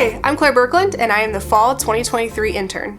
Hi, I'm Clare Birkeland, and I am the Fall 2023 intern.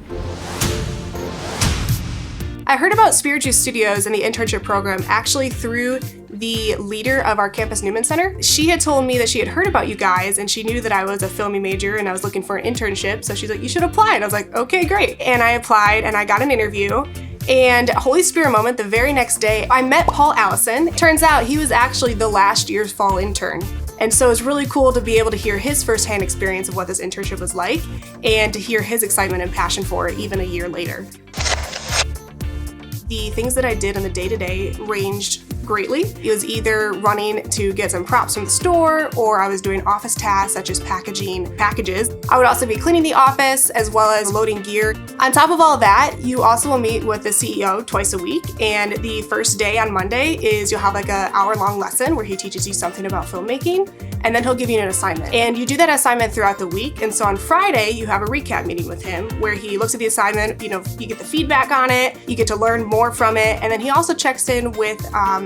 I heard about Spirit Juice Studios and the internship program actually through the leader of our campus Newman Center. She had told me that she had heard about you guys and she knew that I was a filming major and I was looking for an internship. So she's like, you should apply. And I was like, okay, great. And I applied and I got an interview. And Holy Spirit moment, the very next day, I met Paul Allison. Turns out he was actually the last year's fall intern. And so it's really cool to be able to hear his firsthand experience of what this internship was like and to hear his excitement and passion for it even a year later. The things that I did on the day-to-day ranged greatly. It was either running to get some props from the store, or I was doing office tasks such as packaging packages. I would also be cleaning the office as well as loading gear. On top of all that, you also will meet with the CEO twice a week, and the first day on Monday is you'll have like an hour-long lesson where he teaches you something about filmmaking, and then he'll give you an assignment. And you do that assignment throughout the week, and so on Friday, you have a recap meeting with him where he looks at the assignment, you get the feedback on it, you get to learn more from it, and then he also checks in with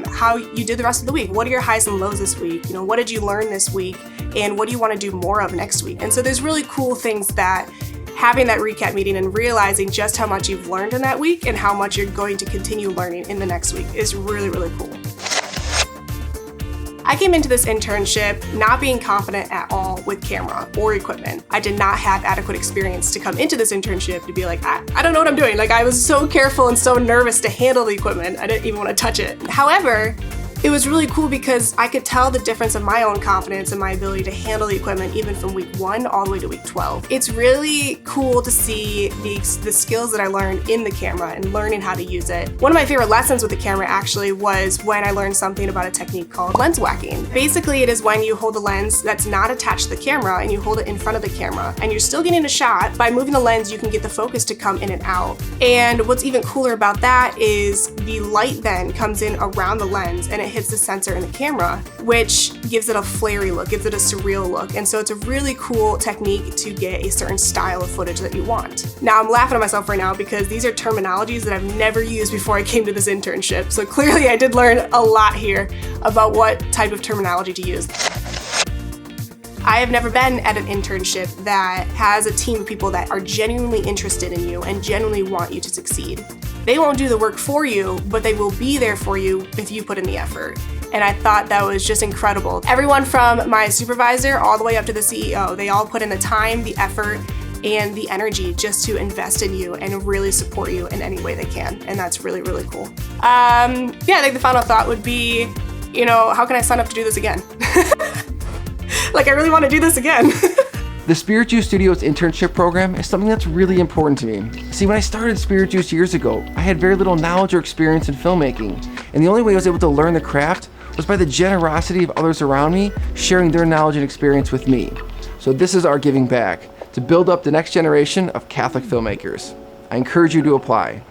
how you did the rest of the week. What are your highs and lows this week? What did you learn this week? And what do you want to do more of next week? And so there's really cool things that having that recap meeting and realizing just how much you've learned in that week and how much you're going to continue learning in the next week is really, really cool. I came into this internship not being confident at all with camera or equipment. I did not have adequate experience to come into this internship to be like, I don't know what I'm doing. Like, I was so careful and so nervous to handle the equipment, I didn't even want to touch it. However, it was really cool because I could tell the difference of my own confidence and my ability to handle the equipment even from week 1 all the way to week 12. It's really cool to see the skills that I learned in the camera and learning how to use it. One of my favorite lessons with the camera actually was when I learned something about a technique called lens whacking. Basically, it is when you hold a lens that's not attached to the camera and you hold it in front of the camera and you're still getting a shot. By moving the lens, you can get the focus to come in and out. And what's even cooler about that is the light then comes in around the lens and it hits the sensor in the camera, which gives it a flary look, gives it a surreal look. And so it's a really cool technique to get a certain style of footage that you want. Now I'm laughing at myself right now because these are terminologies that I've never used before I came to this internship. So clearly I did learn a lot here about what type of terminology to use. I have never been at an internship that has a team of people that are genuinely interested in you and genuinely want you to succeed. They won't do the work for you, but they will be there for you if you put in the effort. And I thought that was just incredible. Everyone from my supervisor all the way up to the CEO, they all put in the time, the effort, and the energy just to invest in you and really support you in any way they can. And that's really, really cool. I think the final thought would be, how can I sign up to do this again? Like, I really want to do this again. The Spirit Juice Studios internship program is something that's really important to me. See, when I started Spirit Juice years ago, I had very little knowledge or experience in filmmaking, and the only way I was able to learn the craft was by the generosity of others around me sharing their knowledge and experience with me. So this is our giving back, to build up the next generation of Catholic filmmakers. I encourage you to apply.